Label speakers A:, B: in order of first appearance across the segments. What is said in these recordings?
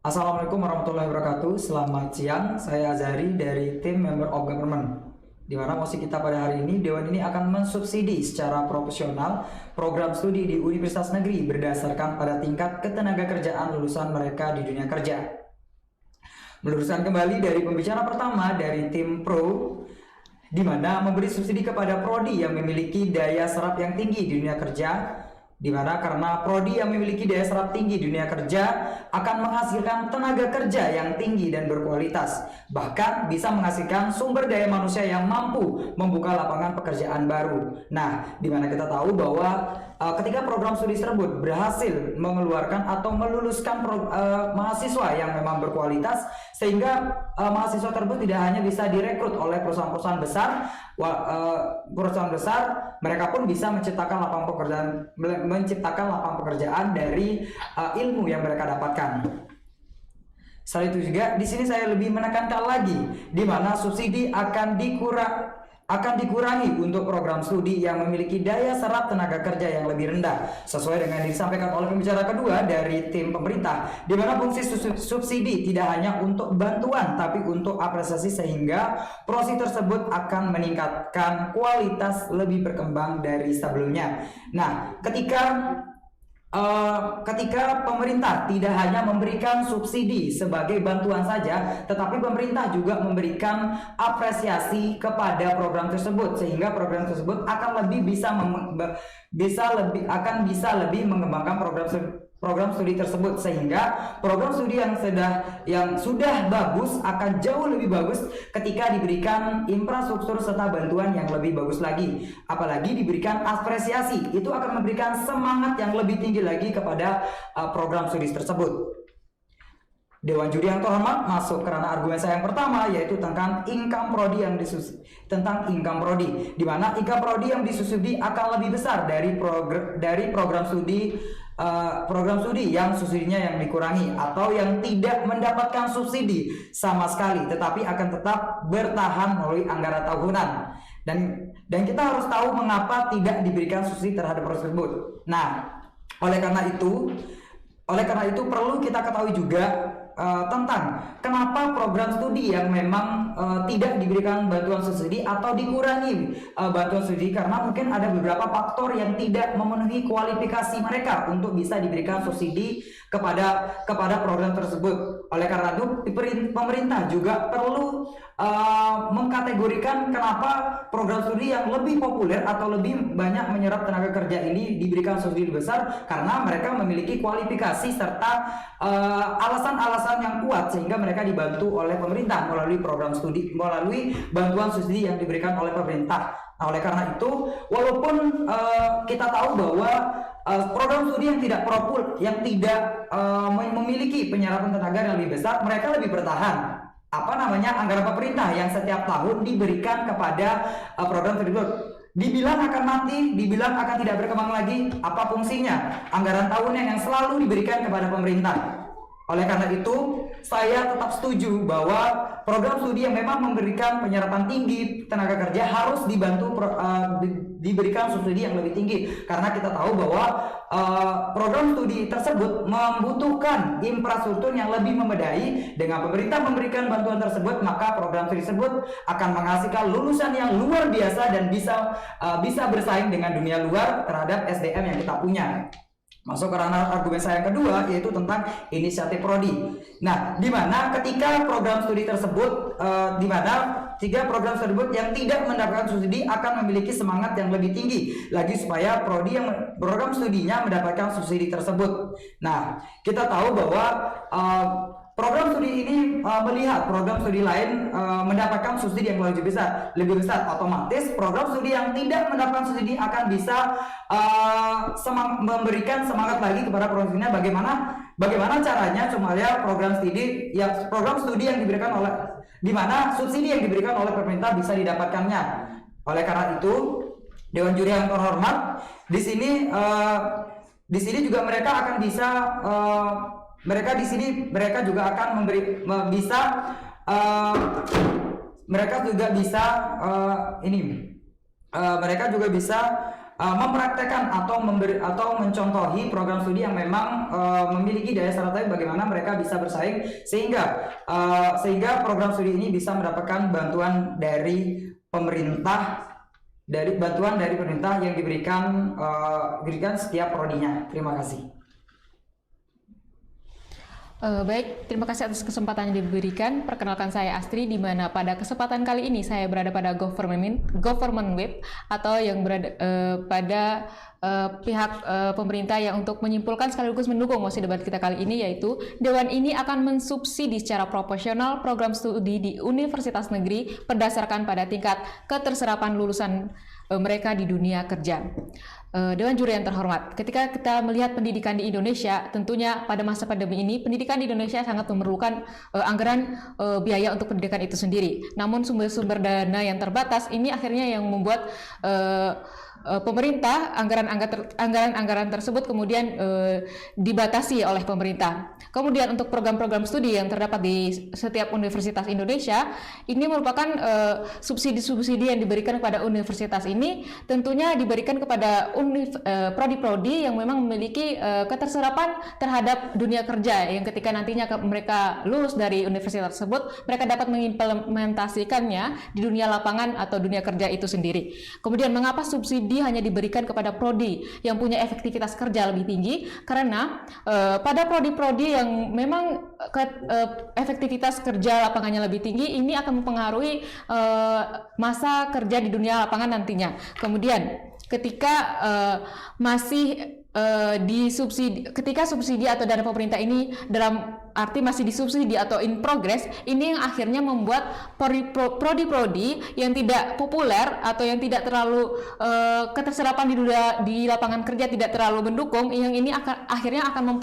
A: Assalamualaikum warahmatullahi wabarakatuh. Selamat siang, saya Azari dari tim Member of Government. Di mana posisi kita pada hari ini, Dewan ini akan mensubsidi secara proporsional program studi di Universitas Negeri berdasarkan pada tingkat ketenagakerjaan lulusan mereka di dunia kerja. Meluruskan kembali dari pembicara pertama dari tim Pro, di mana memberi subsidi kepada prodi yang memiliki daya serap yang tinggi di dunia kerja, di mana karena prodi yang memiliki daya serap tinggi di dunia kerja akan menghasilkan tenaga kerja yang tinggi dan berkualitas, bahkan bisa menghasilkan sumber daya manusia yang mampu membuka lapangan pekerjaan baru. Nah, di mana kita tahu bahwa ketika program studi tersebut berhasil mengeluarkan atau meluluskan mahasiswa yang memang berkualitas, sehingga mahasiswa tersebut tidak hanya bisa direkrut oleh perusahaan-perusahaan besar, mereka pun bisa menciptakan lapangan pekerjaan dari ilmu yang mereka dapatkan. Selain itu juga di sini saya lebih menekankan lagi di mana subsidi akan dikurangi untuk program studi yang memiliki daya serap tenaga kerja yang lebih rendah, sesuai dengan yang disampaikan oleh pembicara kedua dari tim pemerintah, di mana fungsi subsidi tidak hanya untuk bantuan tapi untuk apresiasi, sehingga proses tersebut akan meningkatkan kualitas lebih berkembang dari sebelumnya. Nah, ketika pemerintah tidak hanya memberikan subsidi sebagai bantuan saja, tetapi pemerintah juga memberikan apresiasi kepada program tersebut, sehingga program tersebut akan lebih mengembangkan program studi tersebut, sehingga program studi yang sudah bagus akan jauh lebih bagus ketika diberikan infrastruktur serta bantuan yang lebih bagus lagi. Apalagi diberikan apresiasi, itu akan memberikan semangat yang lebih tinggi lagi kepada program studi tersebut. Dewan juri yang terhormat, masuk kerana argumen saya yang pertama, yaitu tentang income prodi di mana income prodi yang disubsidi akan lebih besar dari program studi yang subsidinya yang dikurangi atau yang tidak mendapatkan subsidi sama sekali, tetapi akan tetap bertahan melalui anggaran tahunan. Dan kita harus tahu mengapa tidak diberikan subsidi terhadap program tersebut. Nah, oleh karena itu perlu kita ketahui juga tentang kenapa program studi yang memang tidak diberikan bantuan subsidi atau dikurangi bantuan studi, karena mungkin ada beberapa faktor yang tidak memenuhi kualifikasi mereka untuk bisa diberikan subsidi kepada program tersebut. Oleh karena itu pemerintah juga perlu mengkategorikan kenapa program studi yang lebih populer atau lebih banyak menyerap tenaga kerja ini diberikan subsidi besar, karena mereka memiliki kualifikasi serta alasan-alasan yang kuat, sehingga mereka dibantu oleh pemerintah melalui bantuan subsidi yang diberikan oleh pemerintah. Nah, oleh karena itu, walaupun kita tahu bahwa program studi yang tidak memiliki penyerapan tenaga yang lebih besar, mereka lebih bertahan anggaran pemerintah yang setiap tahun diberikan kepada program tersebut. Dibilang akan mati, dibilang akan tidak berkembang lagi, apa fungsinya anggaran tahunan yang selalu diberikan kepada pemerintah? Oleh karena itu, saya tetap setuju bahwa program studi yang memang memberikan penyerapan tinggi tenaga kerja harus diberikan subsidi yang lebih tinggi, karena kita tahu bahwa program studi tersebut membutuhkan infrastruktur yang lebih memadai. Dengan pemerintah memberikan bantuan tersebut, maka program studi tersebut akan menghasilkan lulusan yang luar biasa dan bisa bersaing dengan dunia luar terhadap SDM yang kita punya. Masuk ke ranah argumen saya yang kedua, yaitu tentang inisiatif prodi. Nah, di mana ketika program studi tersebut, program tersebut yang tidak mendapatkan subsidi akan memiliki semangat yang lebih tinggi lagi supaya prodi yang program studinya mendapatkan subsidi tersebut. Nah, kita tahu bahwa program studi ini melihat program studi lain mendapatkan subsidi yang lebih besar, otomatis program studi yang tidak mendapatkan subsidi akan bisa memberikan semangat lagi kepada program studinya. Bagaimana caranya supaya program studi yang diberikan oleh, di mana subsidi yang diberikan oleh pemerintah bisa didapatkannya. Oleh karena itu, Dewan Juri yang terhormat, di sini juga mereka akan bisa mereka juga bisa mempraktekkan atau mencontohi program studi yang memang memiliki daya saing, bagaimana mereka bisa bersaing sehingga program studi ini bisa mendapatkan bantuan dari pemerintah yang diberikan setiap prodinya. Terima kasih.
B: Baik, terima kasih atas kesempatan yang diberikan. Perkenalkan, saya Astri, di mana pada kesempatan kali ini saya berada pada Government Web, atau yang berada pada pihak pemerintah yang untuk menyimpulkan sekaligus mendukung mosi debat kita kali ini, yaitu Dewan ini akan mensubsidi secara proporsional program studi di universitas negeri berdasarkan pada tingkat keterserapan lulusan mereka di dunia kerja. Dewan juri yang terhormat, ketika kita melihat pendidikan di Indonesia, tentunya pada masa pandemi ini pendidikan di Indonesia sangat memerlukan anggaran biaya untuk pendidikan itu sendiri. Namun sumber-sumber dana yang terbatas ini akhirnya yang membuat pemerintah anggaran tersebut kemudian dibatasi oleh pemerintah. Kemudian untuk program-program studi yang terdapat di setiap universitas Indonesia ini merupakan subsidi-subsidi yang diberikan kepada universitas ini, tentunya diberikan kepada prodi-prodi yang memang memiliki keterserapan terhadap dunia kerja, yang ketika nantinya mereka lulus dari universitas tersebut, mereka dapat mengimplementasikannya di dunia lapangan atau dunia kerja itu sendiri. Kemudian mengapa subsidi hanya diberikan kepada prodi yang punya efektivitas kerja lebih tinggi? Karena pada prodi-prodi yang memang efektivitas kerja lapangannya lebih tinggi, ini akan mempengaruhi masa kerja di dunia lapangan nantinya. Kemudian ketika ketika subsidi atau dana pemerintah ini dalam arti masih disubsidi atau in progress, ini yang akhirnya membuat prodi-prodi yang tidak populer atau yang tidak terlalu keterserapan di lapangan kerja tidak terlalu mendukung, yang ini akhirnya akan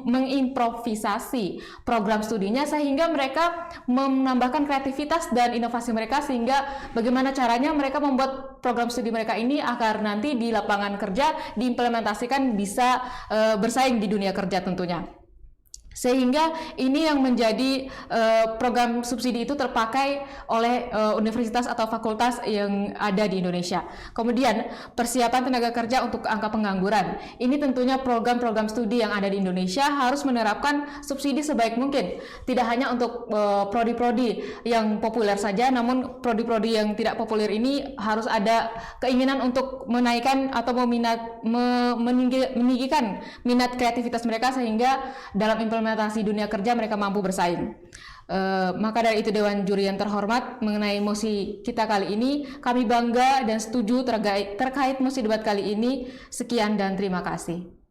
B: mengimprovisasi program studinya, sehingga mereka menambahkan kreativitas dan inovasi mereka, sehingga bagaimana caranya mereka membuat program studi mereka ini agar nanti di lapangan kerja diimplementasikan bisa bersaing di dunia kerja tentunya. Sehingga ini yang menjadi program subsidi itu terpakai oleh universitas atau fakultas yang ada di Indonesia. Kemudian persiapan tenaga kerja untuk angka pengangguran. Ini tentunya program-program studi yang ada di Indonesia harus menerapkan subsidi sebaik mungkin. Tidak hanya untuk prodi-prodi yang populer saja, namun prodi-prodi yang tidak populer ini harus ada keinginan untuk menaikkan atau meninggikan minat kreativitas mereka, sehingga dalam implementasi dunia kerja mereka mampu bersaing. Maka dari itu, Dewan Juri yang terhormat, mengenai mosi kita kali ini, kami bangga dan setuju terkait mosi debat kali ini. Sekian dan terima kasih.